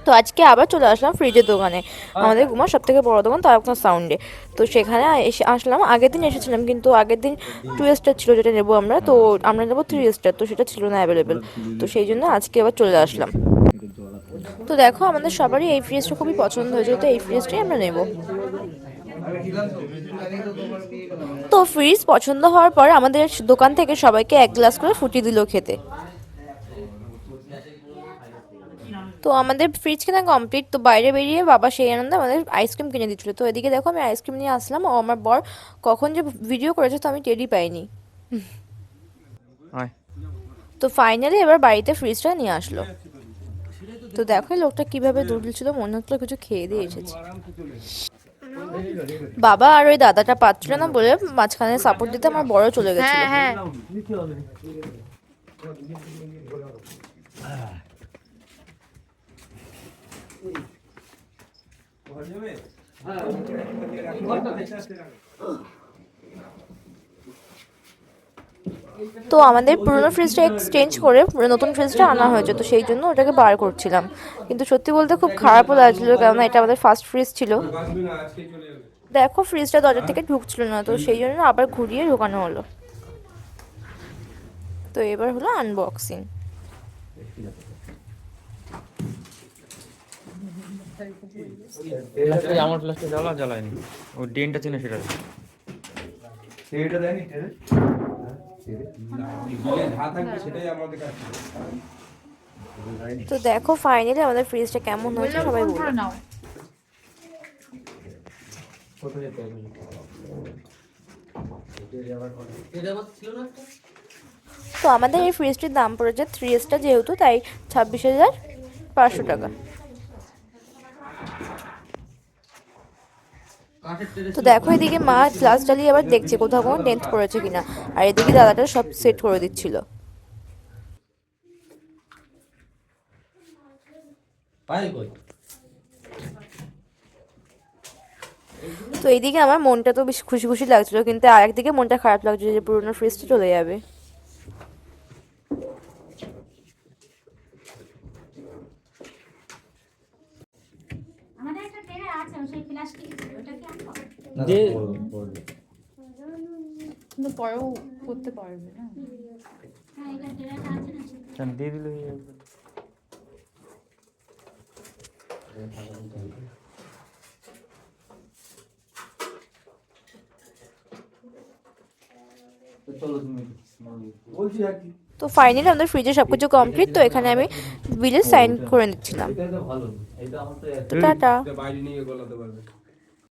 তো আজকে আবার চলে আসলাম ফ্রিজের দোকানে, আমাদের গুমার সব থেকে বড় দোকান তারকনাথ সাউন্ডে। তো সেখানে এসে আসলাম, আগের দিন এসেছিলাম কিন্তু আগের দিন 2 স্টার ছিল যেটা নেবো আমরা, তো আমরা নেবো 3 স্টার, তো সেটা ছিল না অ্যাভেলেবেল। তো সেই জন্য আজকে আবার চলে আসলাম। তো দেখো আমাদের সবারই এই ফ্রিজটা খুবই পছন্দ হয়েছে, তো এই ফ্রিজটাই আমরা নেব। তো ফ্রিজ পছন্দ হওয়ার পর আমাদের দোকান থেকে সবাইকে 1 গ্লাস করে ফুটি দিল খেতে। তো আমাদের ফ্রিজ কেনা কমপ্লিট, তো বাইরে বেরিয়ে বাবা সেই আনন্দে আমাদের আইসক্রিম কিনে দিচ্ছিল। তো এদিকে দেখো আমি আইসক্রিম নিয়ে আসলাম, ও আমার বর কখন যে ভিডিও করেছে তো আমি টেরই পাইনি। তো ফাইনালি এবার বাড়িতে ফ্রিজটা নিয়ে আসলো। তো দেখো এই লোকটা কিভাবে দৌড় ছিল, মনে হচ্ছিল কিছু খেয়ে দিয়ে এসেছে। বাবা আর ওই দাদাটা পাচ্ছিল না বলে মাঝখানে সাপোর্ট দিতে আমার বড় চলে গেছিল। হ্যাঁ, তো আমাদের পুরোনো ফ্রিজটা এক্সচেঞ্জ করে নতুন ফ্রিজটা আনা হয়েছে, তো সেই জন্য ওটাকে বার করছিলাম। কিন্তু সত্যি বলতে খুব খারাপও লাগছিল, কারণ এটা আমাদের ফার্স্ট ফ্রিজ ছিল। দেখো ফ্রিজটা দরজা থেকে ঢুকছিল না, তো সেই জন্য আবার ঘুরিয়ে ঢোকানো হলো। তো এবার হলো আনবক্সিং। আমার প্লাসটা জ্বালায়নি, ও ডেনটা ছিল সেটা। তো দেখো ফাইনালি আমাদের ফ্রিজটা কেমন হয়েছে সবাই বলো। তো আমাদের এই ফ্রিজটির দাম পড়েছে 3 স্টার যেহেতু, তাই 26,500 টাকা। তো দেখো এদিকে মা গ্লাস জ্বালিয়ে আবার দেখছে কোথাও কোনো ডেন্ট পড়েছে কিনা, আর এদিকে দাদাটা সব সেট করে দিচ্ছিল। তো এইদিকে আমার মনটা তো বেশ খুশি খুশি লাগছিল, কিন্তু আরেকদিকে মনটা খারাপ লাগছিল যে পুরোনো ফ্রিজটা চলে যাবে। যে কিন্তু পরেও করতে পারবে না। দিয়ে দিল। তো ফাইনালি আমাদের ফ্রিজে সবকিছু কমপ্লিট, তো এখানে আমি বিলে সাইন করে নিচ্ছিলাম। তো টাটা।